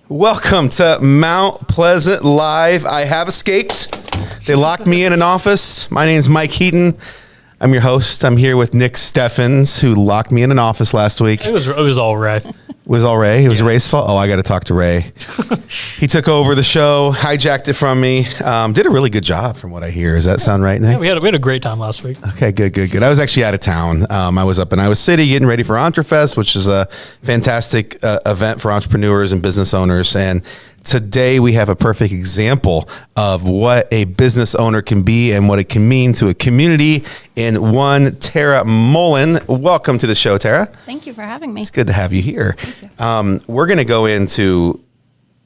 Welcome to Mount Pleasant Live. I have escaped. They locked me in an office. My name's Mike Heaton. I'm your host. I'm here with Nick Steffens, who locked me in an office last week. It was all Ray. Was all Ray? It was Ray's fault? Oh, I got to talk to Ray. He took over the show, hijacked it from me. Did a really good job from what I hear. Does that sound right, Nick? Yeah, we had a great time last week. Okay, good. I was actually out of town. I was up in Iowa City getting ready for EntreFest, which is a fantastic event for entrepreneurs and business owners. And today we have a perfect example of what a business owner can be and what it can mean to a community in one. Tara Mullin. Welcome to the show, Tara. Thank you for having me. It's good to have you here. We're going to go into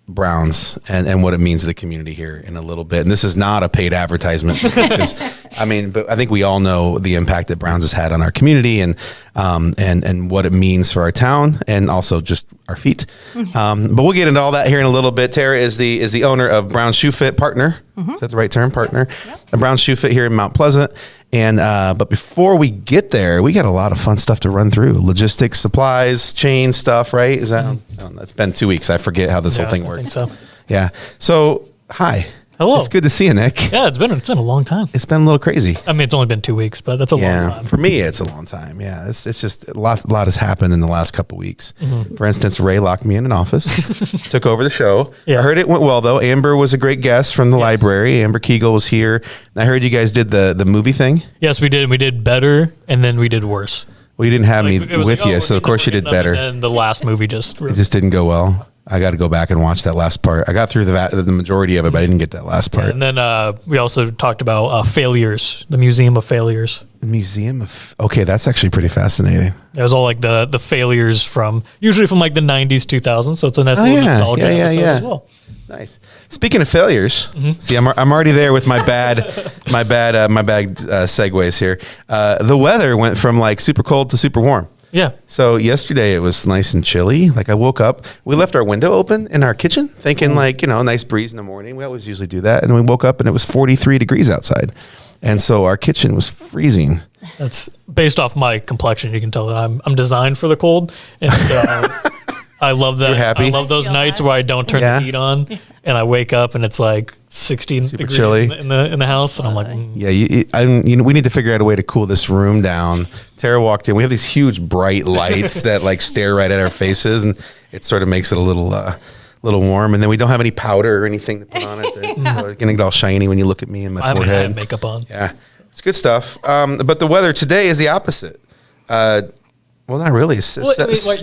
Browns and what it means to the community here in a little bit. And this is not a paid advertisement because, but I think we all know the impact that Browns has had on our community and what it means for our town and also just our feet. But we'll get into all that here in a little bit. Tara is the owner of Brown Shoe Fit Partner. Is that the right term? Partner. Yep. A Brown Shoe Fit here in Mount Pleasant. And but before we get there, we got a lot of fun stuff to run through. Logistics, supplies, chain stuff, right? Is that? It's been 2 weeks. I forget how this whole thing works. I think so. Yeah. So hi. Hello. It's good to see you, Nick. Yeah, it's been a long time. It's been a little crazy. I mean, it's only been 2 weeks, but that's a long time. For me, it's a long time. Yeah, it's just a lot has happened in the last couple of weeks. For instance, Ray locked me in an office, took over the show. Yeah. I heard it went well though. Amber was a great guest from the library. Amber Kegel was here. And I heard you guys did the movie thing. Yes, we did. We did better, and then we did worse. Well, you didn't have me with you, so of course you did better. And the last movie it just didn't go well. I got to go back and watch that last part. I got through the majority of it, but I didn't get that last part. Yeah, and then we also talked about failures, the Museum of Failures. The Museum of... Okay, that's actually pretty fascinating. It was all like the failures usually from like the 90s, 2000s, so it's a nice little nostalgia episode as well. Nice. Speaking of failures, see, I'm already there with my bad segues here. The weather went from like super cold to super warm. Yeah. So yesterday it was nice and chilly. Like I woke up, we left our window open in our kitchen thinking nice breeze in the morning. We always usually do that. And we woke up and it was 43 degrees outside. And so our kitchen was freezing. That's based off my complexion. You can tell that I'm designed for the cold. And I love that. You're happy? I love those nights where I don't turn the heat on and I wake up and it's like 16 super degrees chilly in the house. And I'm like, we need to figure out a way to cool this room down. Tara walked in. We have these huge bright lights that like stare right at our faces, and it sort of makes it a little warm. And then we don't have any powder or anything to put on it. So it's gonna get all shiny when you look at me and my forehead. I haven't had makeup on. Yeah, it's good stuff. But the weather today is the opposite. Well, not really.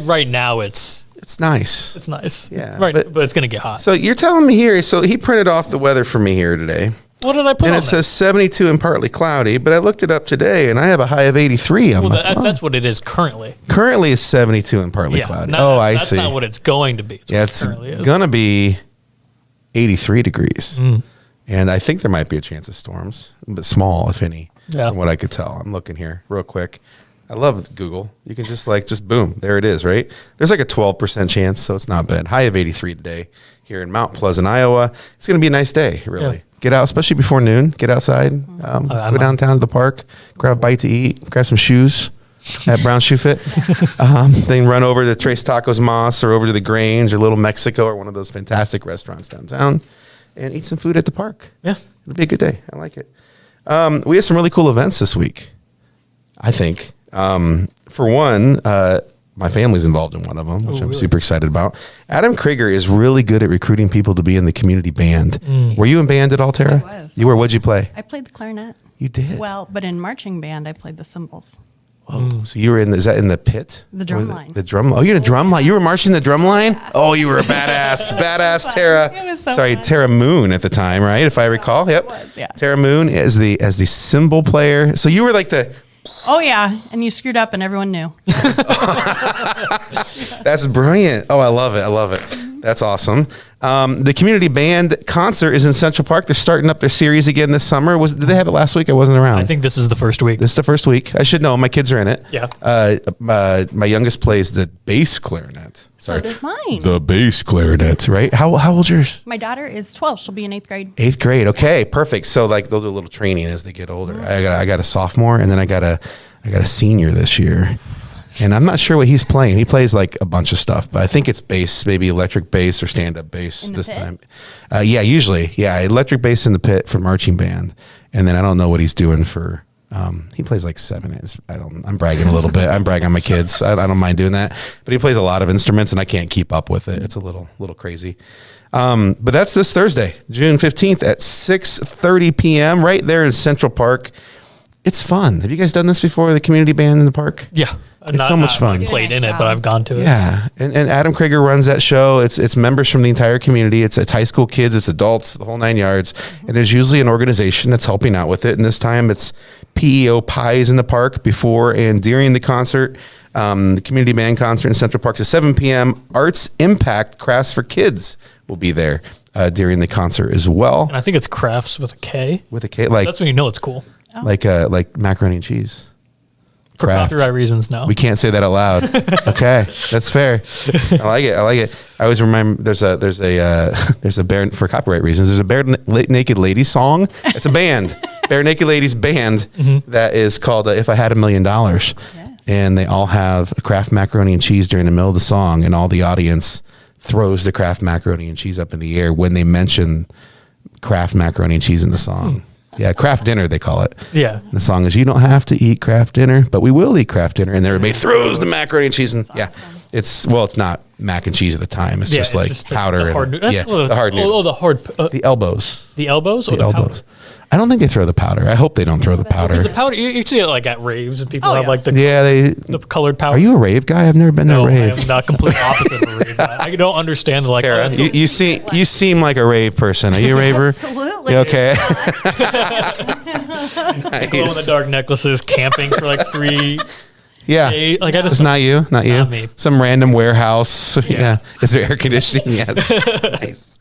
Right now it's nice. It's nice. Yeah. Right. But it's going to get hot. So you're telling me here, so he printed off the weather for me here today. What did I put on And it says 72 and partly cloudy, but I looked it up today and I have a high of 83 on my phone. That's what it is currently. Currently it's 72 and partly cloudy. I see. That's not what it's going to be. It's going to be 83 degrees. And I think there might be a chance of storms, but small, if any, from what I could tell. I'm looking here real quick. I love Google. You can just boom, there it is, right? There's like a 12% chance, so it's not bad. High of 83 today here in Mount Pleasant, Iowa. It's going to be a nice day, really. Yeah. Get out, especially before noon. Get outside, go downtown to the park, grab a bite to eat, grab some shoes at Brown Shoe Fit. Then run over to Tres Tacos Mas or over to the Grange or Little Mexico or one of those fantastic restaurants downtown and eat some food at the park. Yeah. It'll be a good day. I like it. We have some really cool events this week, I think. For one, my family's involved in one of them, which I'm super excited about. Adam Krieger is really good at recruiting people to be in the community band. Were you in band at all, Tara? I was. You were. What'd you play? I played the clarinet. You did? Well, but in marching band, I played the cymbals. Oh, so you were is that in the pit? The drum line. The drum. Oh, you're in a drum line. You were marching the drum line? Yeah. Oh, you were a badass Tara. It was so Sorry, fun. Tara Moon at the time, right? If I recall. Yep. It was, yeah. Tara Moon as the cymbal player. So you were like the... Oh, yeah. And you screwed up and everyone knew. That's brilliant. Oh, I love it. That's awesome. The community band concert is in Central Park. They're starting up their series again this summer. Did they have it last week? I wasn't around. I think this is the first week. This is the first week. I should know. My kids are in it. Yeah. My youngest plays the bass clarinet. So does mine. The bass clarinet, right? How old's yours? My daughter is 12. She'll be in 8th grade. 8th grade. Okay, perfect. So like they'll do a little training as they get older. I got a sophomore and then I got a senior this year. And I'm not sure what he's playing. He plays like a bunch of stuff, but I think it's bass, maybe electric bass or stand-up bass this time. Yeah, usually. Yeah, electric bass in the pit for marching band. And then I don't know what he's doing for... he plays like 7. I'm bragging a little bit. I'm bragging on my kids. I don't mind doing that. But he plays a lot of instruments, and I can't keep up with it. It's a little crazy. But that's this Thursday, June 15th at 6:30 p.m. right there in Central Park. It's fun. Have you guys done this before, the community band in the park? Yeah. It's so much fun. I've played in it, but I've gone to it. Yeah. And Adam Krieger runs that show. It's members from the entire community. It's high school kids, it's adults, the whole 9 yards. And there's usually an organization that's helping out with it. And this time it's PEO Pies in the park before and during the concert. The community band concert in Central Park at 7 p.m. Arts Impact Crafts for Kids will be there during the concert as well. And I think it's crafts with a K. With a K, like that's when you know it's cool. Like macaroni and cheese. For Craft. copyright reasons, no. We can't say that out loud. Okay, that's fair. I like it. I always remember there's a bare for copyright reasons. There's a Bare Naked Ladies song. It's a band, Bare Naked Ladies band that is called "If I Had $1 Million," and they all have Kraft macaroni and cheese during the middle of the song, and all the audience throws the Kraft macaroni and cheese up in the air when they mention Kraft macaroni and cheese in the song. Yeah, Kraft dinner, they call it. Yeah. The song is, you don't have to eat Kraft dinner, but we will eat Kraft dinner. And everybody throws the macaroni and cheese. And yeah, it's not mac and cheese at the time. It's just like powder. The hard noodle. The hard noodle. Oh, the hard. The elbows. The elbows? The elbows. Powder? I don't think they throw the powder. I hope they don't throw the powder. The powder, you see it like at raves and people have like the colored powder. Are you a rave guy? I've never been to a rave. I am not complete opposite of a rave guy. I don't understand like Tara, you seem like a rave person. Are you a raver? Absolutely. You okay? Nice. Glow in the dark necklaces, camping for like 3 Yeah. days. Like it's not you. Not me. Some random warehouse. Yeah. Is there air conditioning? Yes. Nice.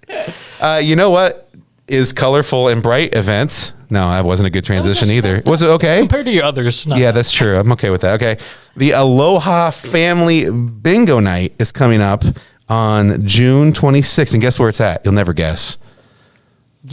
You know what is colorful and bright events? No, that wasn't a good transition either. Was it okay? Compared to your others. Yeah, that's true. I'm okay with that. Okay. The Aloha Family Bingo Night is coming up on June 26th. And guess where it's at? You'll never guess.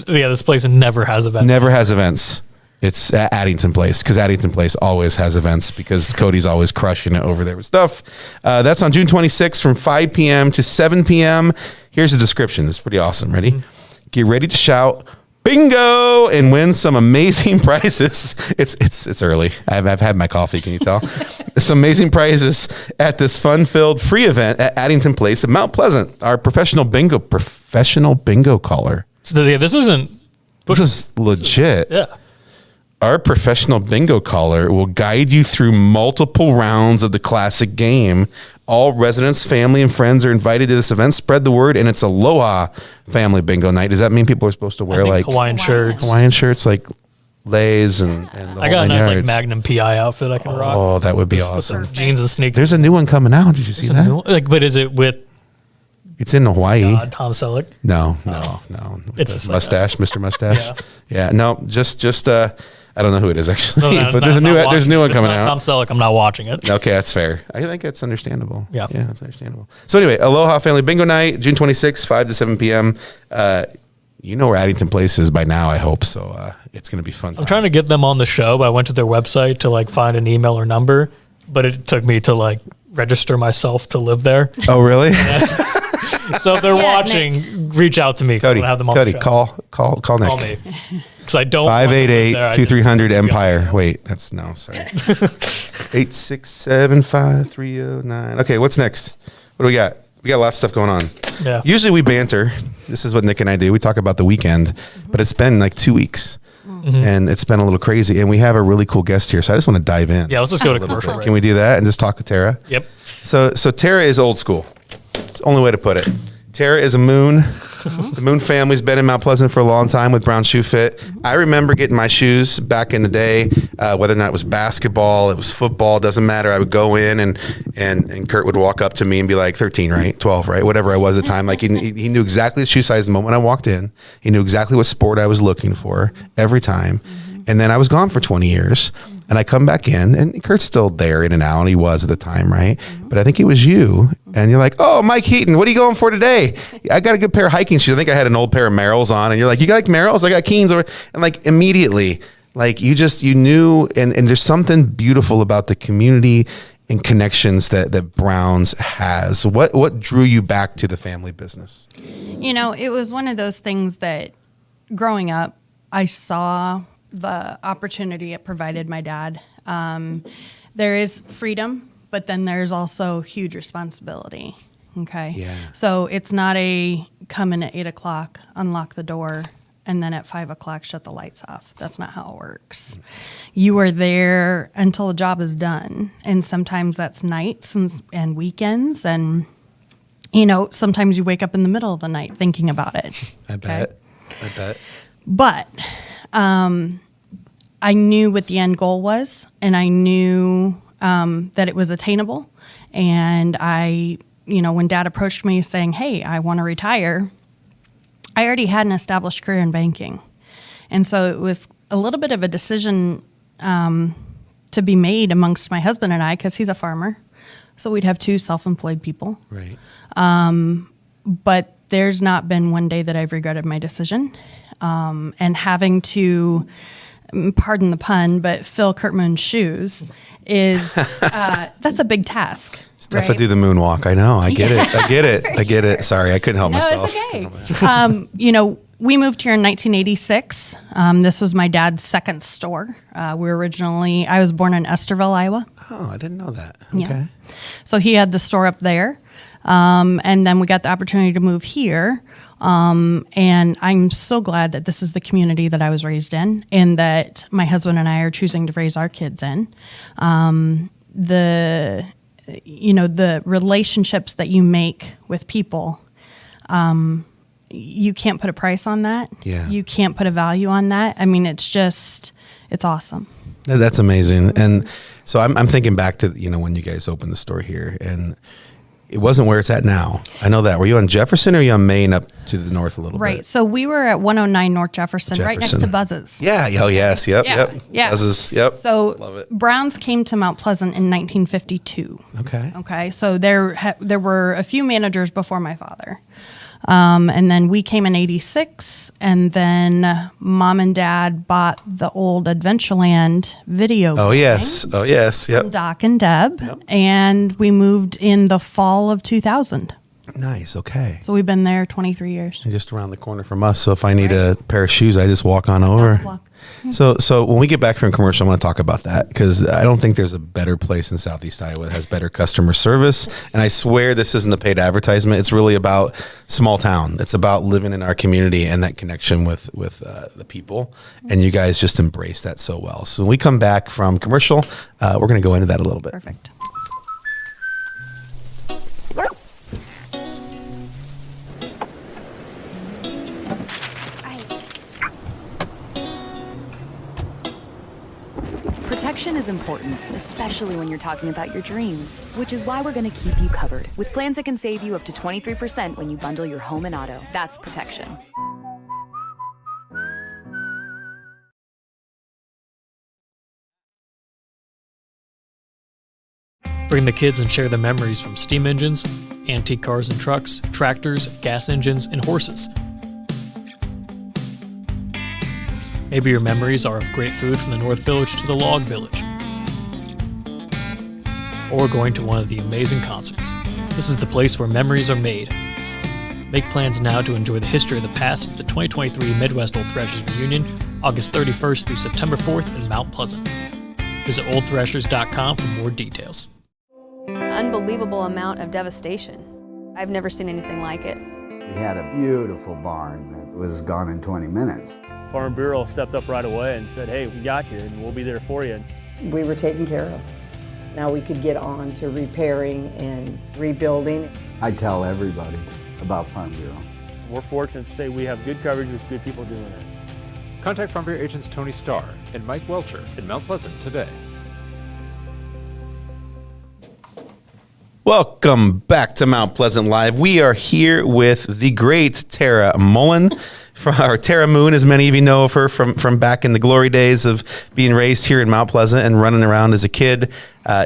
Yeah, this place never has events. Never has events. It's at Addington Place, because Addington Place always has events because Cody's always crushing it over there with stuff. That's on June 26th from 5 p.m. to 7 p.m. Here's the description. It's pretty awesome. Ready? Get ready to shout bingo and win some amazing prizes. It's early. I've had my coffee. Can you tell? Some amazing prizes at this fun-filled free event at Addington Place in Mount Pleasant. Our professional bingo caller. So yeah, this is legit. Yeah. Our professional bingo caller will guide you through multiple rounds of the classic game. All residents, family, and friends are invited to this event. Spread the word, and it's Aloha Family Bingo Night. Does that mean people are supposed to wear like Hawaiian shirts? Hawaiian shirts, like lays and the I got a nice like Magnum PI outfit I can rock. Oh, that would be awesome. Jeans and sneakers. There's a new one coming out. Did you see that? But is it with? It's in Hawaii. Tom Selleck? No. It's mustache, Mr. Mustache. Yeah. No, just I don't know who it is actually, no, but there's a new one coming out. Tom Selleck, I'm not watching it. Okay, that's fair. I think that's understandable. Yeah, that's understandable. So anyway, Aloha Family Bingo Night, June 26th, 5 to 7 p.m. You know where Addington Place is by now, I hope. So it's going to be fun. I'm trying to get them on the show, but I went to their website to like find an email or number, but it took me to like register myself to live there. Oh, really? So if they're watching, reach out to me. Cody, have them on the show. call Nick. Call me. Because I don't 588-2300 Empire. Wait, sorry. 8675309. Okay, what's next? What do we got? We got lots of stuff going on. Yeah. Usually we banter. This is what Nick and I do. We talk about the weekend, but it's been like 2 weeks. And it's been a little crazy. And we have a really cool guest here. So I just want to dive in. Yeah, let's just go to commercial. Can we do that and just talk with Tara? Yep. So Tara is old school. It's the only way to put it. Tara is a Moon. The Moon family's been in Mount Pleasant for a long time with Brown Shoe Fit. I remember getting my shoes back in the day, whether or not it was basketball, it was football, doesn't matter. I would go in and Kurt would walk up to me and be like, 13, right? 12, right? Whatever I was at the time. Like he knew exactly the shoe size the moment I walked in. He knew exactly what sport I was looking for every time. And then I was gone for 20 years. And I come back in, and Kurt's still there in and out. And he was at the time, right? But I think it was you. And you're like, oh, Mike Heaton, what are you going for today? I got a good pair of hiking shoes. I think I had an old pair of Merrells on. And you're like, you got like Merrells? I got Keens. And like immediately, like you knew. And there's something beautiful about the community and connections that Brown's has. What drew you back to the family business? It was one of those things that growing up, I saw the opportunity it provided my dad. There is freedom, but then there's also huge responsibility. Okay. Yeah. So it's not a come in at 8 o'clock, unlock the door, and then at 5 o'clock shut the lights off. That's not how it works. You are there until the job is done, and sometimes that's nights and weekends, and sometimes you wake up in the middle of the night thinking about it. I bet. But I knew what the end goal was, and I knew that it was attainable, and when Dad approached me saying, hey, I want to retire, I already had an established career in banking. And so it was a little bit of a decision to be made amongst my husband and I, because he's a farmer. So we'd have 2 self-employed people. Right. But there's not been one day that I've regretted my decision. And having to, pardon the pun, but fill Kurt Moon's shoes is, that's a big task. Steph, I do the moonwalk. I know. I get it. Sorry, I couldn't help myself. It's okay. We moved here in 1986. This was my dad's second store. I was born in Esterville, Iowa. Oh, I didn't know that. Yeah. Okay. So he had the store up there. And then we got the opportunity to move here. And I'm so glad that this is the community that I was raised in, and that my husband and I are choosing to raise our kids in. The relationships that you make with people, you can't put a price on that. Yeah. You can't put a value on that. I mean, it's awesome. That's amazing. And so I'm thinking back to, when you guys opened the store here, and it wasn't where it's at now. I know that. Were you on Jefferson, or were you on Main up to the north a little bit? Right. So we were at 109 North Jefferson, right next to Buzz's. Yeah. Oh, yes. Yep. Yeah. Buzz's. Yep. So love it. Brown's came to Mount Pleasant in 1952. Okay. So there were a few managers before my father. And then we came in 86, and then Mom and Dad bought the old Adventureland video. Oh, yes. Yep. Doc and Deb. Yep. And we moved in the fall of 2000. Nice. Okay. So we've been there 23 years. And just around the corner from us. So if I need a pair of shoes, I just walk on over. So when we get back from commercial, I want to talk about that, because I don't think there's a better place in Southeast Iowa that has better customer service. And I swear this isn't a paid advertisement. It's really about small town. It's about living in our community and that connection with the people. And you guys just embrace that so well. So when we come back from commercial, we're going to go into that a little bit. Perfect. Protection is important, especially when you're talking about your dreams, which is why we're going to keep you covered with plans that can save you up to 23% when you bundle your home and auto. That's protection. Bring the kids and share the memories from steam engines, antique cars and trucks, tractors, gas engines, and horses. Maybe your memories are of great food from the North Village to the Log Village, or going to one of the amazing concerts. This is the place where memories are made. Make plans now to enjoy the history of the past at the 2023 Midwest Old Thrashers Reunion, August 31st through September 4th in Mount Pleasant. Visit oldthrashers.com for more details. Unbelievable amount of devastation. I've never seen anything like it. We had a beautiful barn that was gone in 20 minutes. Farm Bureau stepped up right away and said, hey, we got you and we'll be there for you. We were taken care of. Now we could get on to repairing and rebuilding. I tell everybody about Farm Bureau. We're fortunate to say we have good coverage with good people doing it. Contact Farm Bureau agents Tony Starr and Mike Welcher in Mount Pleasant today. Welcome back to Mount Pleasant Live. We are here with the great Tara Mullin, or Tara Moon, as many of you know of her from back in the glory days of being raised here in Mount Pleasant and running around as a kid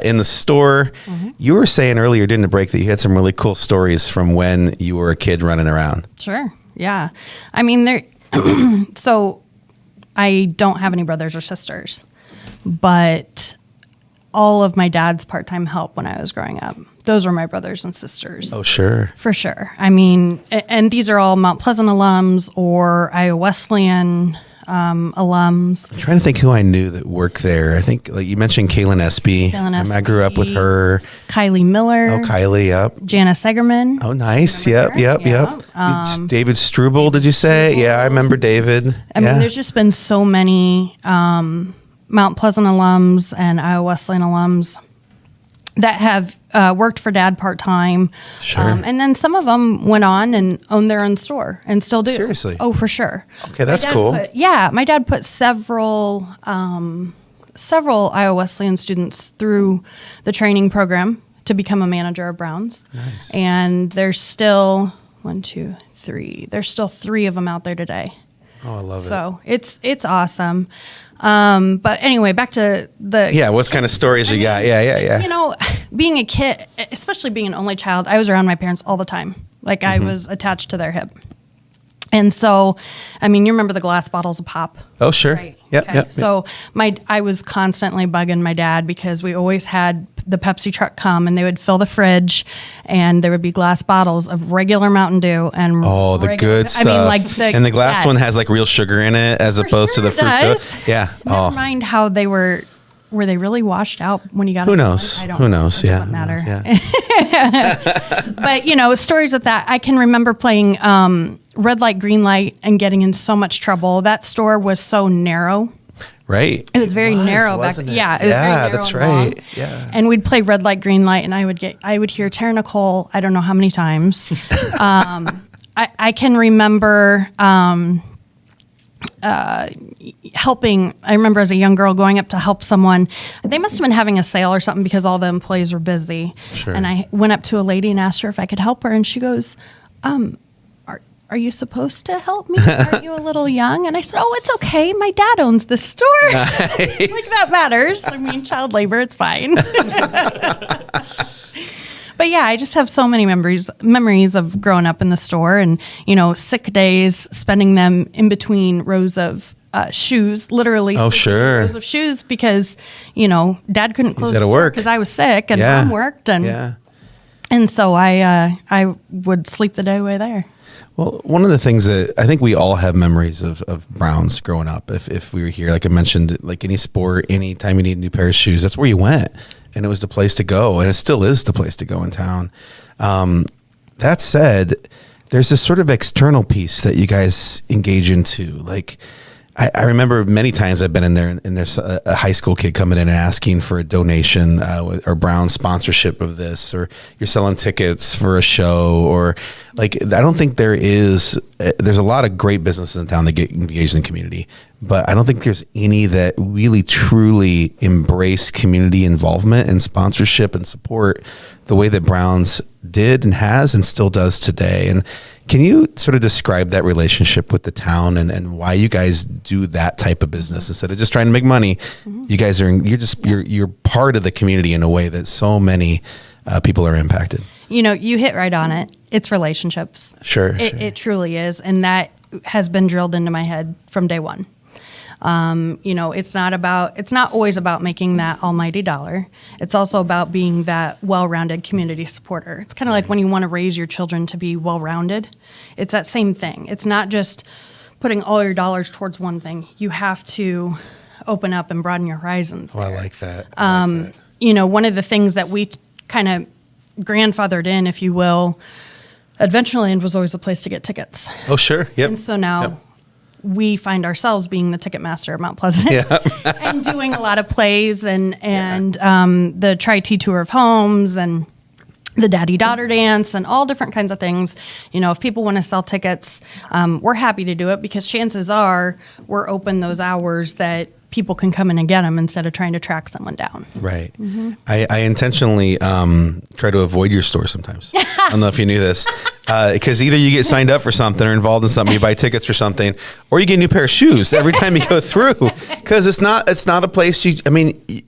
in the store. Mm-hmm. You were saying earlier during the break that you had some really cool stories from when you were a kid running around. Sure. Yeah. I mean, so I don't have any brothers or sisters, but all of my dad's part-time help when I was growing up. Those were my brothers and sisters. Oh, sure. For sure. I mean, and these are all Mount Pleasant alums or Iowa Wesleyan alums. I'm trying to think who I knew that worked there. I think, like you mentioned, Kaylin Espy. I grew up with her. Kylie Miller. Oh, Kylie, yep. Jana Segerman. Oh, nice. Yep. David Struble, did you say? Yeah, I remember David. I mean, there's just been so many Mount Pleasant alums and Iowa Wesleyan alums that have worked for Dad part-time. Sure. And then some of them went on and owned their own store and still do. Seriously? Oh, for sure. Okay, that's cool. My dad put several Iowa Wesleyan students through the training program to become a manager of Browns. Nice. And there's still there's still 3 of them out there today. Oh, I love it. So it's awesome. But anyway, back to the... Yeah, what kind of stories you got? Yeah. You know, being a kid, especially being an only child, I was around my parents all the time. Like, I was attached to their hip. And so, I mean, you remember the glass bottles of pop? Oh, sure. Right. Yep, Okay. yep. So I was constantly bugging my dad because we always had the Pepsi truck come and they would fill the fridge and there would be glass bottles of regular Mountain Dew and the good stuff. I mean, and the glass one has like real sugar in it as opposed to the fruit. Yeah. Never mind how they were they really washed out when you got Who knows? I don't Who knows? It Yeah. doesn't matter. Yeah. But, you know, stories of that. I can remember playing red light, green light and getting in so much trouble. That store was so narrow. Right. It was very narrow back then. Yeah, it was very narrow that's and right. long. Yeah. And we'd play red light, green light, and I would hear Tara Nicole, I don't know how many times. I can remember helping. I remember as a young girl going up to help someone. They must have been having a sale or something because all the employees were busy. Sure. And I went up to a lady and asked her if I could help her, and she goes, are you supposed to help me? Aren't you a little young? And I said, oh, it's okay. My dad owns the store. Nice. Like, that matters. I mean, child labor, it's fine. But yeah, I just have so many memories of growing up in the store and, you know, sick days, spending them in between rows of shoes, literally. Oh, sure. Rows of shoes because, you know, Dad couldn't close the store because I was sick and Mom worked. And so I would sleep the day away there. Well, one of the things that I think we all have memories of Browns growing up. If we were here, like I mentioned, like any sport, any time you need a new pair of shoes, that's where you went. And it was the place to go. And it still is the place to go in town. That said, there's this sort of external piece that you guys engage into. Like, I remember many times I've been in there and there's a high school kid coming in and asking for a donation or Brown sponsorship of this, or you're selling tickets for a show, or like, I don't think there's a lot of great businesses in town that get engaged in the community, but I don't think there's any that really truly embrace community involvement and sponsorship and support the way that Browns did and has and still does today. And can you sort of describe that relationship with the town and why you guys do that type of business instead of just trying to make money? Mm-hmm. You guys you're part of the community in a way that so many people are impacted. You know, you hit right on it. It's relationships. Sure. It truly is. And that has been drilled into my head from day one. You know, it's not always about making that almighty dollar. It's also about being that well-rounded community supporter. It's kind of like when you want to raise your children to be well-rounded. It's that same thing. It's not just putting all your dollars towards one thing. You have to open up and broaden your horizons. Oh, I like that. You know, one of the things that we kind of grandfathered in, if you will, Adventureland was always a place to get tickets. Oh, sure. Yep. And so now we find ourselves being the ticket master of Mount Pleasant and doing a lot of plays and the Tri-T Tour of Homes and the daddy-daughter dance and all different kinds of things. You know, if people want to sell tickets, we're happy to do it because chances are we're open those hours that people can come in and get them instead of trying to track someone down. Right. Mm-hmm. I intentionally try to avoid your store sometimes. I don't know if you knew this. Because either you get signed up for something or involved in something, you buy tickets for something, or you get a new pair of shoes every time you go through. Because it's not a place you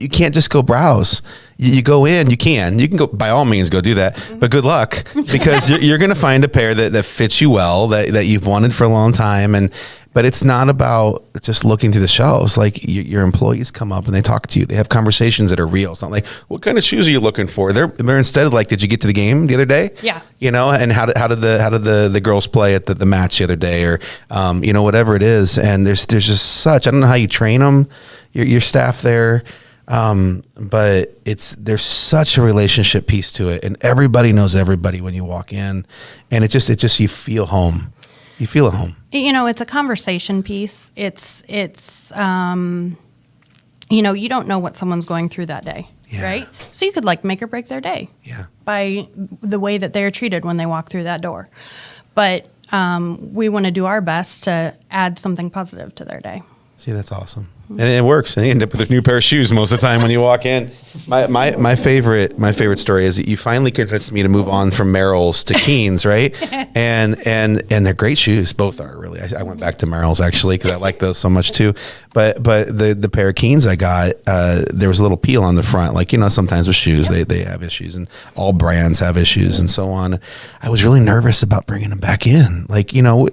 can't just go browse. You go in, you can go, by all means go do that, but good luck because you're going to find a pair that fits you well, that you've wanted for a long time. And but it's not about just looking through the shelves. Like your employees come up and they talk to you. They have conversations that are real. It's not like, what kind of shoes are you looking for? They're instead of like, did you get to the game the other day? Yeah. You know, and how did the girls play at the match the other day, or you know, whatever it is. And there's just such, I don't know how you train them, your staff there. But there's such a relationship piece to it, and everybody knows everybody when you walk in, and it just you feel home. You feel at home. You know, it's a conversation piece. It's you know, you don't know what someone's going through that day, right? So you could like make or break their day by the way that they're treated when they walk through that door. But we want to do our best to add something positive to their day. See, that's awesome. And it works. And you end up with a new pair of shoes most of the time when you walk in. My favorite story is that you finally convinced me to move on from Merrell's to Keen's, right? And they're great shoes. Both are really. I went back to Merrell's actually because I like those so much too. But the pair of Keen's I got, there was a little peel on the front. Like, you know, sometimes with shoes they have issues, and all brands have issues and so on. I was really nervous about bringing them back in. Like, you know,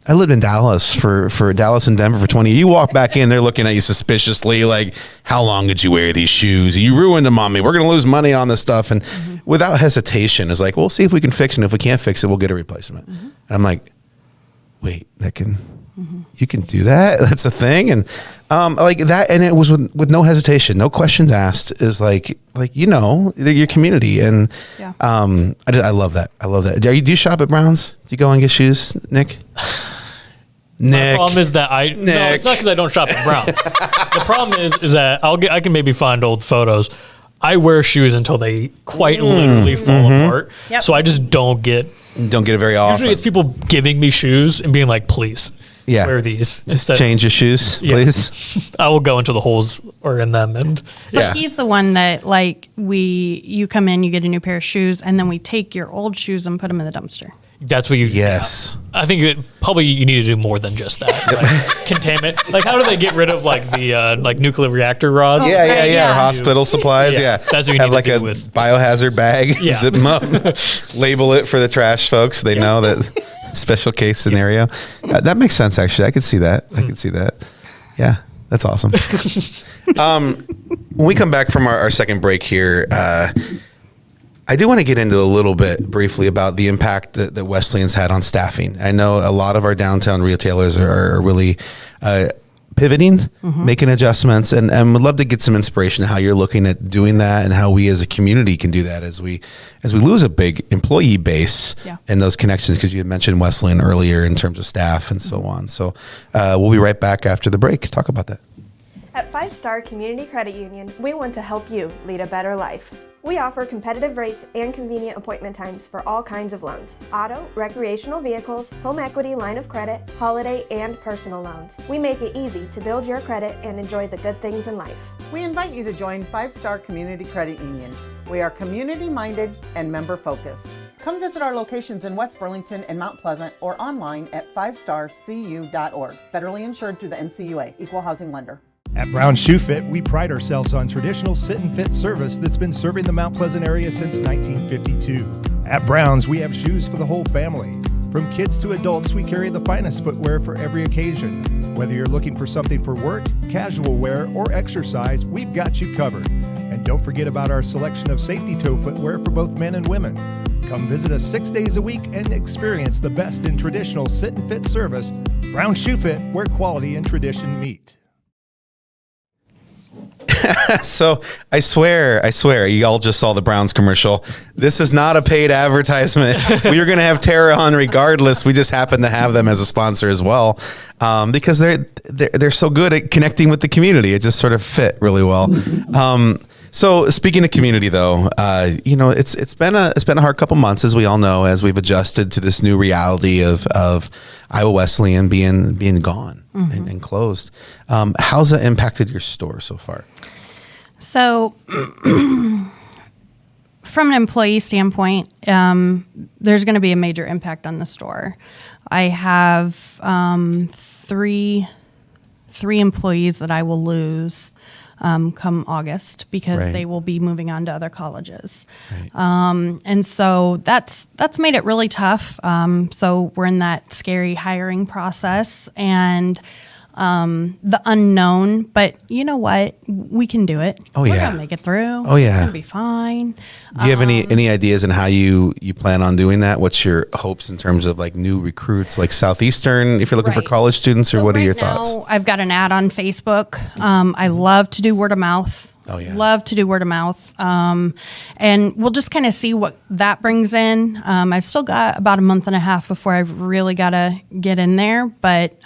I lived in Dallas for Dallas and Denver for 20 years. You walk back in, they're looking at you suspiciously like, how long did you wear these shoes? You ruined them on me. We're going to lose money on this stuff. And without hesitation, it's like, we'll see if we can fix it. And if we can't fix it, we'll get a replacement. And I'm like, wait, you can do that? That's a thing? And like that, and it was with no hesitation, no questions asked. It was like, you know, your community. And I love that. I love that. Do you shop at Browns? Do you go and get shoes, Nick? The problem is that no, it's not because I don't shop at Browns. The problem is that I can maybe find old photos. I wear shoes until they quite literally fall apart. Yep. So I just don't get it very often. Usually it's people giving me shoes and being like, please wear these. Just change your shoes, please. I will go into the holes or in them. And so he's the one that like you come in, you get a new pair of shoes, and then we take your old shoes and put them in the dumpster. That's what you. Yes. I think you need to do more than just that. Like, containment. Like, how do they get rid of like the like nuclear reactor rods? Or hospital supplies. That's what you need have like to do a with biohazard bag. Zip them up. Label it for the trash folks. So they know that special case scenario. That makes sense. Actually, I could see that. I could see that. Yeah, that's awesome. When we come back from our second break here. I do want to get into a little bit briefly about the impact that Wesleyan's had on staffing. I know a lot of our downtown retailers are really pivoting, making adjustments, and would love to get some inspiration how you're looking at doing that and how we as a community can do that as we lose a big employee base and those connections, because you had mentioned Wesleyan earlier in terms of staff and so on. So we'll be right back after the break. Talk about that. At 5 Star Community Credit Union, we want to help you lead a better life. We offer competitive rates and convenient appointment times for all kinds of loans: auto, recreational vehicles, home equity, line of credit, holiday, and personal loans. We make it easy to build your credit and enjoy the good things in life. We invite you to join 5 Star Community Credit Union. We are community-minded and member-focused. Come visit our locations in West Burlington and Mount Pleasant or online at 5starcu.org. Federally insured through the NCUA, Equal Housing Lender. At Brown Shoe Fit, we pride ourselves on traditional sit and fit service that's been serving the Mount Pleasant area since 1952. At Brown's, we have shoes for the whole family. From kids to adults, we carry the finest footwear for every occasion. Whether you're looking for something for work, casual wear, or exercise, we've got you covered. And don't forget about our selection of safety toe footwear for both men and women. Come visit us 6 days a week and experience the best in traditional sit and fit service. Brown Shoe Fit, where quality and tradition meet. So I swear, you all just saw the Browns commercial. This is not a paid advertisement. We were going to have Tara on regardless. We just happen to have them as a sponsor as well, because they're so good at connecting with the community. It just sort of fit really well. So speaking of community, though, you know, it's been a hard couple months, as we all know, as we've adjusted to this new reality of Iowa Wesleyan being gone and closed. How's that impacted your store so far? So, from an employee standpoint, there's going to be a major impact on the store. I have three 3 employees that I will lose come August because they will be moving on to other colleges. And so that's made it really tough. So we're in that scary hiring process and the unknown, but you know what? We can do it. Oh, We're yeah. gonna make it through. Oh, yeah. It's gonna be fine. Do you have any ideas on how you plan on doing that? What's your hopes in terms of like new recruits, like Southeastern, if you're looking for college students, or what are your thoughts? I've got an ad on Facebook. I love to do word of mouth. Oh, yeah. Love to do word of mouth. And we'll just kind of see what that brings in. I've still got about a month and a half before I've really got to get in there, but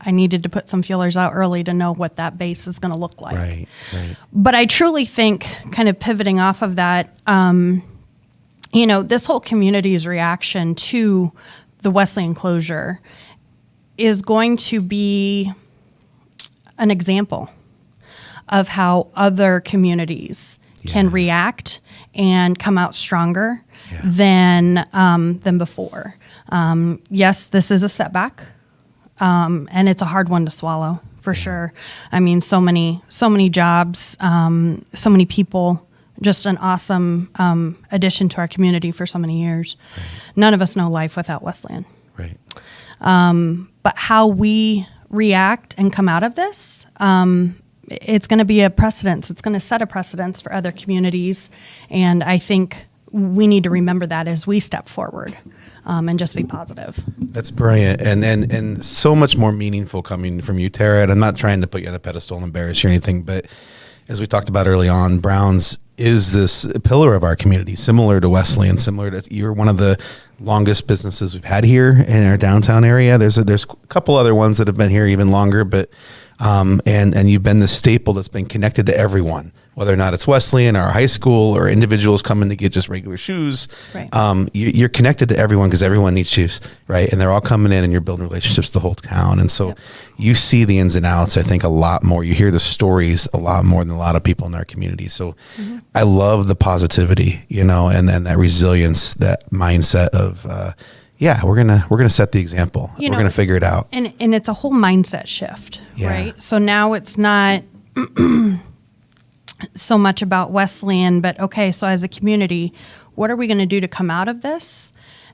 I needed to put some feelers out early to know what that base is going to look like. Right. But I truly think, kind of pivoting off of that, this whole community's reaction to the Wesleyan closure is going to be an example of how other communities can react and come out stronger than before. Yes, this is a setback. And it's a hard one to swallow for sure. I mean, so many jobs, so many people, just an awesome addition to our community for so many years. None of us know life without Wesleyan. Right. But how we react and come out of this, it's going to be a precedence. It's going to set a precedence for other communities. And I think we need to remember that as we step forward. And just be positive. That's brilliant, and so much more meaningful coming from you, Tara. And I'm not trying to put you on a pedestal and embarrass you or anything, but as we talked about early on, Browns is this pillar of our community, similar to Wesleyan, similar to you're one of the longest businesses we've had here in our downtown area. There's a couple other ones that have been here even longer, but and you've been the staple that's been connected to everyone. Whether or not it's Wesleyan or high school or individuals coming to get just regular shoes, you're connected to everyone because everyone needs shoes, right? And they're all coming in and you're building relationships with the whole town. And so you see the ins and outs, I think, a lot more. You hear the stories a lot more than a lot of people in our community. So I love the positivity, and then that resilience, that mindset of, we're gonna set the example. We're gonna figure it out. And it's a whole mindset shift, right? So now it's not so much about Wesleyan, but okay, so as a community, what are we going to do to come out of this?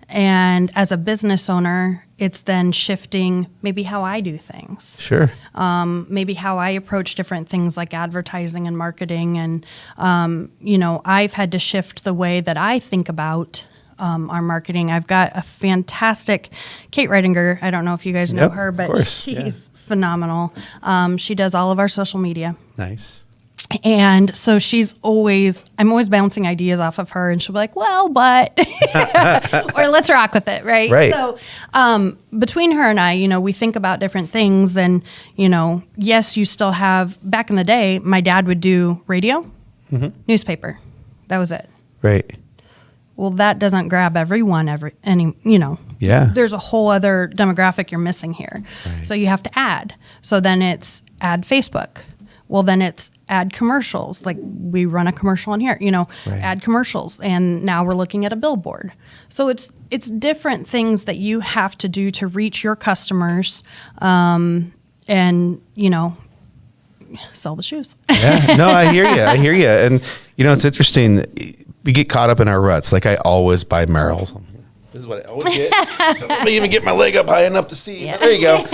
And as a business owner, it's then shifting maybe how I do things. Sure. Maybe how I approach different things like advertising and marketing. And, I've had to shift the way that I think about our marketing. I've got a fantastic Kate Reidinger. I don't know if you guys know her, but she's phenomenal. She does all of our social media. Nice. And so I'm always bouncing ideas off of her, and she'll be like, well, but, or let's rock with it. Right. So, between her and I, we think about different things, and, yes, you still have, back in the day, my dad would do radio, newspaper. That was it. Right. Well, that doesn't grab everyone, there's a whole other demographic you're missing here. Right. So you have to add. So then it's add Facebook. Well, then it's add commercials. Like we run a commercial on here, add commercials. And now we're looking at a billboard. So it's different things that you have to do to reach your customers and, sell the shoes. Yeah, no, I hear you. And, it's interesting. We get caught up in our ruts. Like I always buy Merrell's. This is what I always get. I don't even get my leg up high enough to see. Yeah. There you go.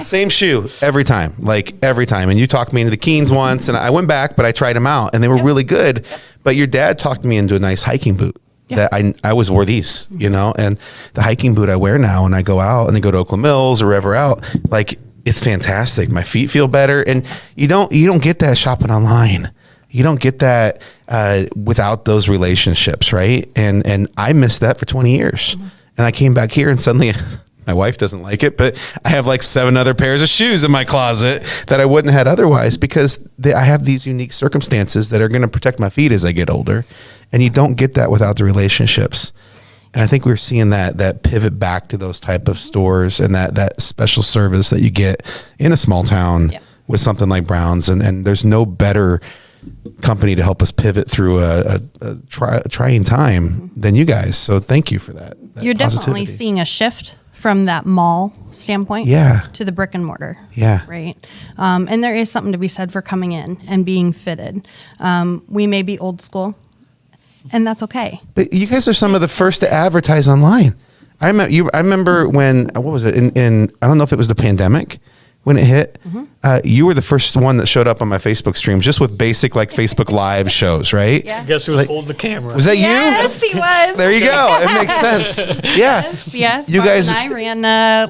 Same shoe every time. And you talked me into the Keens once, and I went back, but I tried them out, and they were really good. But your dad talked me into a nice hiking boot. That I always wore these, and the hiking boot I wear now when I go out and I go to Oakland Mills or wherever out, it's fantastic. My feet feel better, and you don't get that shopping online. You don't get that without those relationships, right? And I missed that for 20 years. And I came back here and suddenly my wife doesn't like it, but I have 7 other pairs of shoes in my closet that I wouldn't have had otherwise because I have these unique circumstances that are going to protect my feet as I get older. And you don't get that without the relationships. And I think we're seeing that pivot back to those type of stores and that special service that you get in a small town with something like Brown's. And there's no better company to help us pivot through a trying time than you guys. So thank you for that You're positivity. definitely seeing a shift from that mall standpoint to the brick and mortar. Yeah. Right. And there is something to be said for coming in and being fitted. We may be old school, and that's okay. But you guys are some of the first to advertise online. I remember when, what was it? In I don't know if it was the pandemic when it hit. You were the first one that showed up on my Facebook streams, just with basic like Facebook Live shows, right? Yeah. Guess who was holding the camera? Was that you? Yes, he was. There you go. It makes sense. Yeah. Yes. You Barb guys. and I ran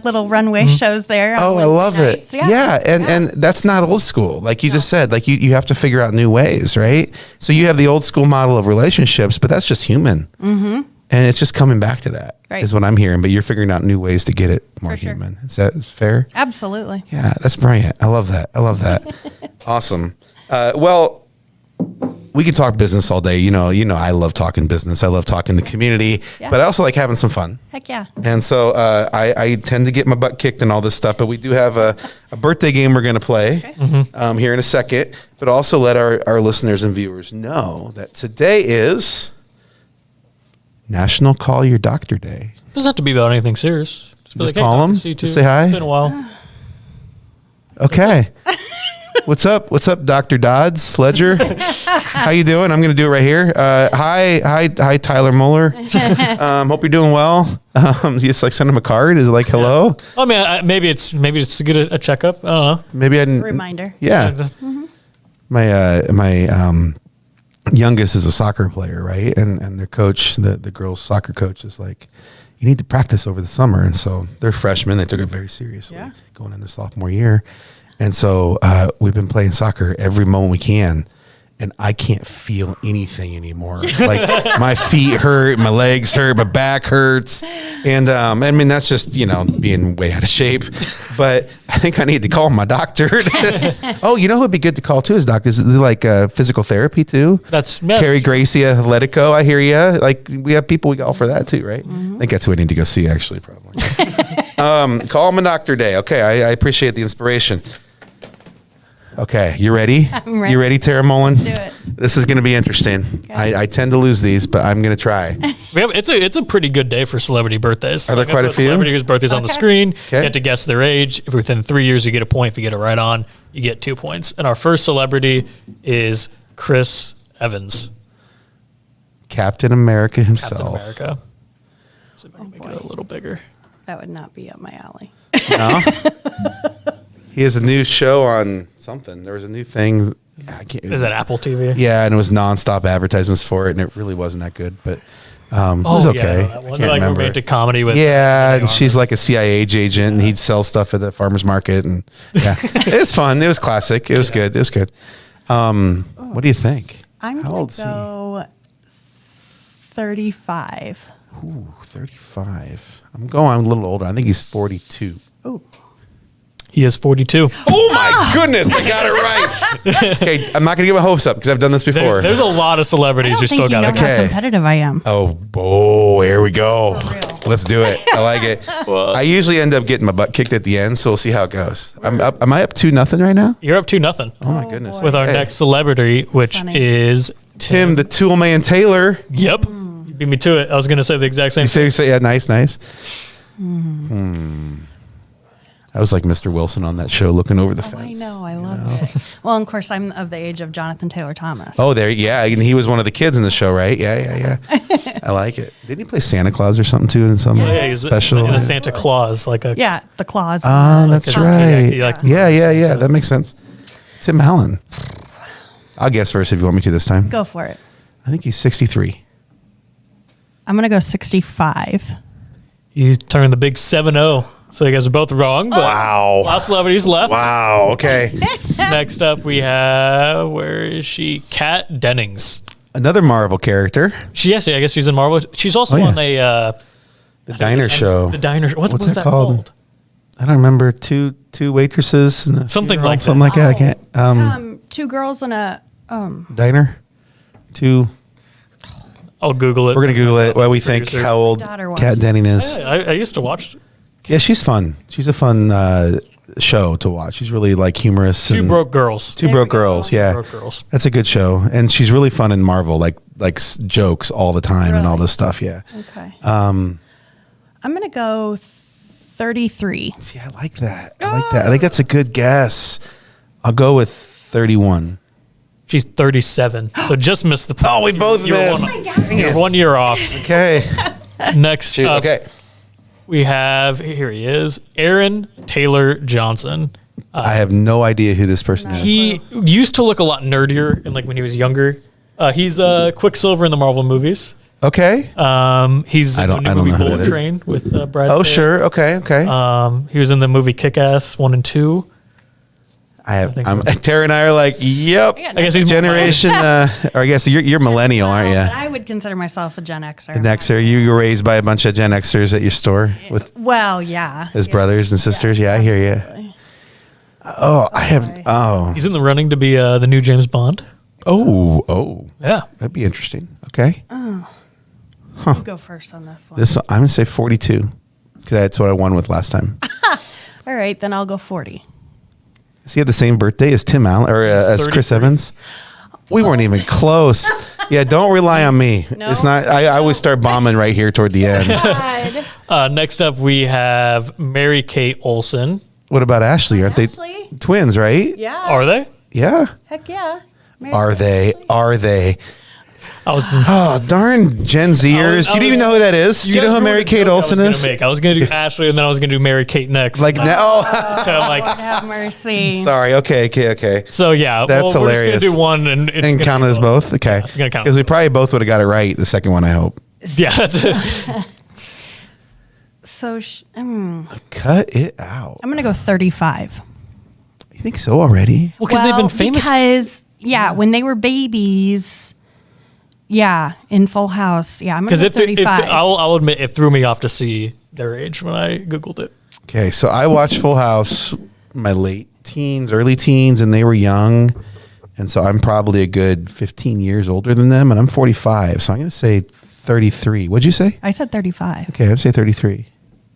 little runway shows there. Oh, I love it. Yeah. And that's not old school. Like you just said, like you have to figure out new ways, right? So you have the old school model of relationships, but that's just human. And it's just coming back to that is what I'm hearing. But you're figuring out new ways to get it more human. Is that fair? Absolutely. Yeah, that's brilliant. I love that. Awesome. Well, we can talk business all day. You know, I love talking business. I love talking the community, but I also like having some fun. Heck yeah. And so I tend to get my butt kicked and all this stuff, but we do have a birthday game we're going to play here in a second, but also let our listeners and viewers know that today is National Call Your Doctor Day. Doesn't have to be about anything serious. Just call him. Just say hi. It's been a while. Okay. What's up, Dr. Dodds Ledger? How you doing? I'm going to do it right here. Hi, Tyler Muller. Hope you're doing well. Just like send him a card. Is it like hello? I mean, maybe it's to get a checkup. I don't know. Maybe I didn't. Reminder. Yeah. My youngest is a soccer player, right? And the coach, the girls' soccer coach, is like, you need to practice over the summer. And so they're freshmen. They took it very seriously going into sophomore year. And so we've been playing soccer every moment we can. And I can't feel anything anymore. Like my feet hurt, my legs hurt, my back hurts. And I mean, that's just, being way out of shape. But I think I need to call my doctor. Oh, you know who would be good to call too is doctors. Is like physical therapy too. That's Carrie Gracie Atletico. I hear you. Like we have people we call for that too, right? I think that's who I need to go see actually, probably. Call my doctor day. Okay, I appreciate the inspiration. Okay, you ready? I'm ready. You ready, Tara Mullin? Let's do it. This is going to be interesting. Okay. I tend to lose these, but I'm going to try. It's a pretty good day for celebrity birthdays. Are there quite a few? Celebrity whose birthday's on the screen. Okay. You have to guess their age. If within 3 years, you get a point. If you get it right on, you get 2 points. And our first celebrity is Chris Evans. Captain America himself. Captain America. See if I can make it a little bigger. That would not be up my alley. No? He has a new show on something. There was a new thing. Is that Apple TV? Yeah, and it was nonstop advertisements for it, and it really wasn't that good, but it was okay. Yeah, one like romantic comedy with. Yeah, and she's like a CIA agent, and he'd sell stuff at the farmer's market, and it was fun. It was classic. It was good. It was good. What do you think? I'm going to go 35. Ooh, 35. I'm a little older. I think he's 42. Ooh. He is 42. Oh my goodness, I got it right. Okay, I'm not going to get my hopes up because I've done this before. There's a lot of celebrities who still got it. How competitive I am. Oh, here we go. Let's do it. I like it. Well, I usually end up getting my butt kicked at the end, so we'll see how it goes. Am I up 2-0 right now? You're up 2-0. Oh my goodness. With our next celebrity, which is Tim the Toolman Taylor. Yep. You beat me to it. I was going to say the exact same thing. You say, yeah, nice. I was like Mr. Wilson on that show looking over the fence. I know. I love it. Well, of course, I'm of the age of Jonathan Taylor Thomas. Oh, and he was one of the kids in the show, right? Yeah. I like it. Didn't he play Santa Claus or something too in some special? He's a Santa Claus, like a the Claus. Oh, that's right. Yeah. That makes sense. Tim Allen. I'll guess first if you want me to this time. Go for it. I think he's 63. I'm gonna go 65. He turned the big 7-0. So you guys are both wrong. But wow. Last celebrities left. Wow. Okay. Next up, we have, where is she? Kat Dennings. Another Marvel character. I guess she's in Marvel. She's also on the diner show. The diner. What's that called? I don't remember. Two waitresses. And something like that. Something like that. I can't. Two girls in a diner. I'll Google it. We're going to Google it while we think how old Kat Denning is. I used to watch it. Yeah, she's fun. She's a fun show to watch. She's really like humorous. Two Broke Girls. Two Broke Girls, yeah. Broke Girls. That's a good show. And she's really fun in Marvel, like jokes all the time and all this stuff, yeah. Okay. I'm going to go 33. See, I like that. I think that's a good guess. I'll go with 31. She's 37. So just missed the point. Oh, we both missed. You're 1 year off. Okay. Next up, okay. we have, here he is, Aaron Taylor Johnson. I have no idea who this person is. He used to look a lot nerdier and like when he was younger. He's Quicksilver in the Marvel movies. Okay. He's in the movie Bullet Train with Brad Pitt. Sure. Okay. He was in the movie Kick-Ass 1 and 2. Tara and I are like, yep. I guess he's generation, or I guess you're millennial, aren't you? But I would consider myself a Gen Xer. Gen Xer. You were raised by a bunch of Gen Xers at your store with yeah. his brothers and sisters. Yes, I hear you. He's in the running to be the new James Bond. Oh. Yeah. That'd be interesting. Okay. You go first on this one. I'm going to say 42 because that's what I won with last time. All right, then I'll go 40. Does he have the same birthday as Tim Allen or as Chris Evans? We weren't even close. Yeah, don't rely on me. No. It's not. I always start bombing right here toward the end. Next up, we have Mary Kate Olsen. What about Ashley? Aren't they twins, right? Yeah. Are they? Yeah. Heck yeah. Are they? I was darn Gen Zers. You don't even know who that is? Do you know who Mary Kate Olsen is? I was going to do Ashley and then I was going to do Mary Kate next. Like now? So like, have mercy. Sorry. Okay. So yeah, that's hilarious. We're just going to do one and count it as both. Okay. Yeah, it's going to count. Because we probably both would have got it right. The second one, I hope. Yeah, that's it. So cut it out. I'm going to go 35. You think so already? Well, because they've been famous. Because when they were babies. Yeah, in Full House. Yeah, I'm going to go 35. I'll admit it threw me off to see their age when I Googled it. Okay, so I watched Full House my late teens, early teens, and they were young. And so I'm probably a good 15 years older than them, and I'm 45. So I'm going to say 33. What'd you say? I said 35. Okay, I'm going to say 33.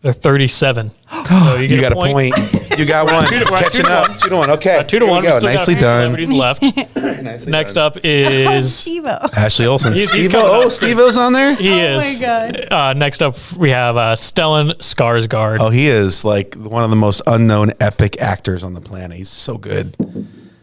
They're 37. So you got a point. You got one. Catching up. 2-1. Okay. 2-1. Go. Nicely done. Celebrities left. Next up is Steve-O. Ashley Olsen. Steve-O. Steve-O's on there? He is. Oh my God. Next up, we have Stellan Skarsgård. Oh, he is like one of the most unknown epic actors on the planet. He's so good.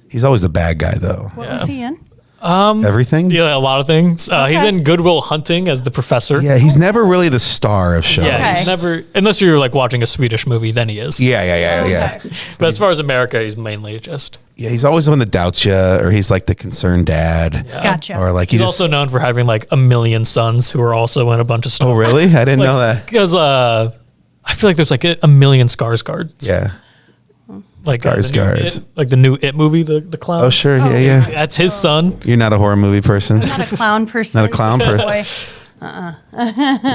He's always the bad guy, though. What was he in? Everything? Yeah, a lot of things. He's in Good Will Hunting as the professor. Yeah, he's never really the star of shows. Yeah, he's never, unless you're like watching a Swedish movie, then he is. Yeah. But as far as America, he's mainly just. Yeah, he's always the one that doubts you, or he's like the concerned dad. Yeah. Gotcha. Or like he's also known for having like a million sons who are also in a bunch of stuff. Oh, really? I didn't know that. Because I feel like there's like a million Skarsgårds. Yeah. Like Skarsgårds. Like the new It movie, the clown. Oh, sure. Yeah. That's his son. You're not a horror movie person. I'm not a clown person. Not a clown person. Boy.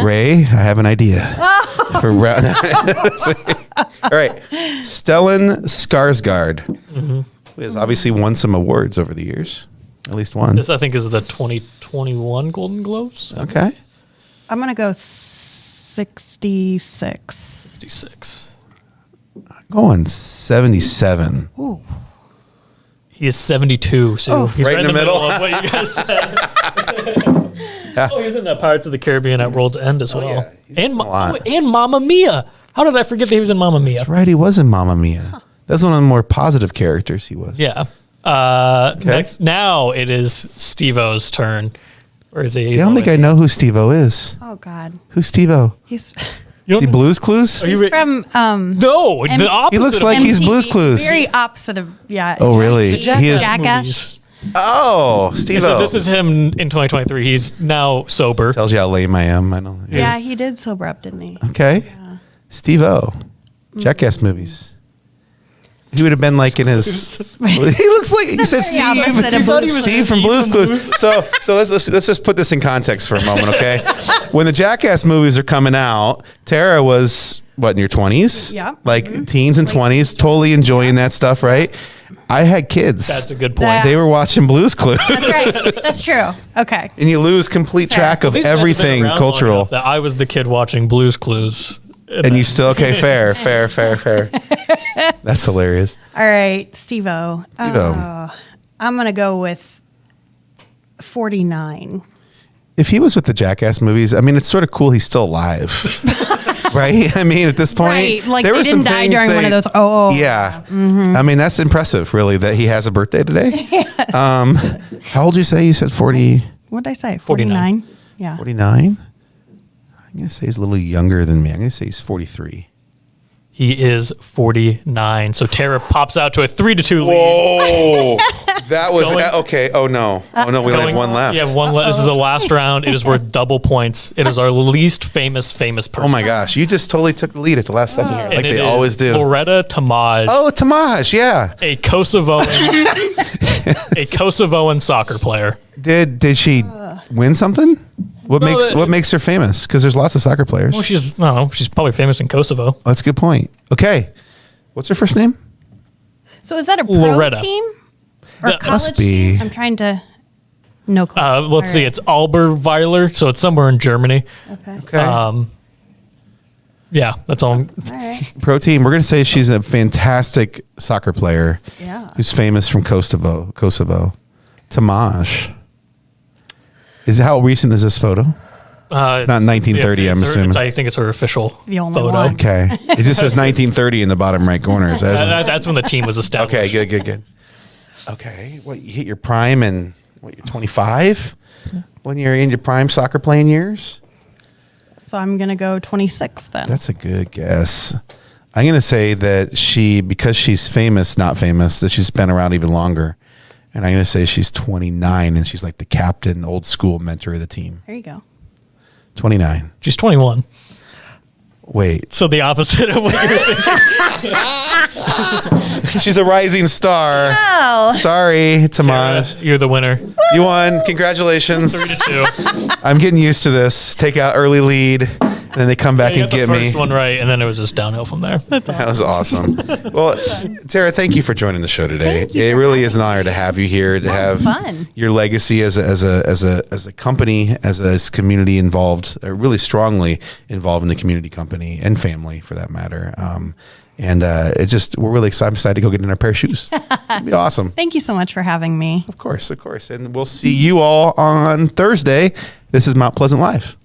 Ray, I have an idea. For All right. Stellan Skarsgård. Mm-hmm. He has obviously won some awards over the years. At least one. This, I think, is the 2021 Golden Globes. Okay. I'm going to go 66. 66. Going 77. Ooh. He is 72, so he's right in the middle of what you guys said. Oh, he's in Pirates of the Caribbean at World's End as well. Yeah. And Mamma Mia. How did I forget that he was in Mamma Mia? That's right, he was in Mamma Mia. That's one of the more positive characters he was. Yeah. Next, now it is Steve-O's turn. Or is he? See, I don't think I know who Steve-O is. Oh, God. Who's Steve-O? Is he Blue's Clues? He's from... no, the opposite. He looks like he's Blue's Clues. Very opposite of, Oh, really? He is Jackass. Oh, Steve-O. So this is him in 2023. He's now sober. Tells you how lame I am. I know. Yeah, he did sober up, didn't he? Okay. Yeah. Steve-O. Jackass movies. He would have been like in his. He looks like you said Steve. Steve from Blue's Clues. So let's just put this in context for a moment, okay? When the Jackass movies are coming out, Tara was in your 20s? Yeah. Like teens and 20s, totally enjoying that stuff, right? I had kids. That's a good point. They were watching Blue's Clues. That's right. That's true. Okay. And you lose complete track of everything cultural. That I was the kid watching Blue's Clues. And you still, fair. That's hilarious. All right, Steve-O. Steve-O. I'm going to go with 49. If he was with the Jackass movies, I mean, it's sort of cool he's still alive. Right? I mean, at this point, right. Like, they didn't die during one of those. Yeah. I mean, that's impressive, really, that he has a birthday today. How old did you say? You said 40. What did I say? 49. Yeah. 49? I'm going to say he's a little younger than me. I'm going to say he's 43. He is 49. So Tara pops out to a 3-2 lead. Whoa. That was okay. Oh no. We only have one left. Yeah, one left. This is the last round. It is worth double points. It is our least famous person. Oh my gosh. You just totally took the lead at the last second here. Like they always do. Loretta Tamaj. Oh, Tamaj, yeah. A Kosovoan soccer player. Did she win something? What makes her famous? Because there's lots of soccer players. Well, she's probably famous in Kosovo. Oh, that's a good point. Okay. What's her first name? So is that a pro Loretta. team? Or That college must be. team? I'm trying to... No clue. Let's see. It's Alberweiler, so it's somewhere in Germany. Okay. Yeah, that's all. All right. Pro team. We're going to say she's a fantastic soccer player. Yeah. Who's famous from Kosovo. Tamaj. How recent is this photo? It's not 1930, I'm assuming. I think it's her official The only photo. one. Okay. It just says 1930 in the bottom right corner. That's when the team was established. Okay, good. Okay. What, you hit your prime in, you're 25? When you're in your prime soccer playing years? So I'm going to go 26 then. That's a good guess. I'm going to say that because she's famous, not famous, that she's been around even longer. And I'm going to say she's 29 and she's like the captain, old school mentor of the team. There you go. 29. She's 21. Wait. So the opposite of what you're thinking. She's a rising star. Oh. Sorry, Tamaj. Tara, you're the winner. You won. Congratulations. 3-2. I'm getting used to this. Take out early lead, and then they come back You and got get the me. first one right, and then it was just downhill from there. That was awesome. Well, Tara, thank you for joining the show today. It really is an honor to have you here, to have fun. your legacy as a company, as a community involved, really strongly involved in the community company and family for that matter. We're really excited to go get in a pair of shoes. It'll be awesome. Thank you so much for having me. Of course. And we'll see you all on Thursday. This is Mount Pleasant Live.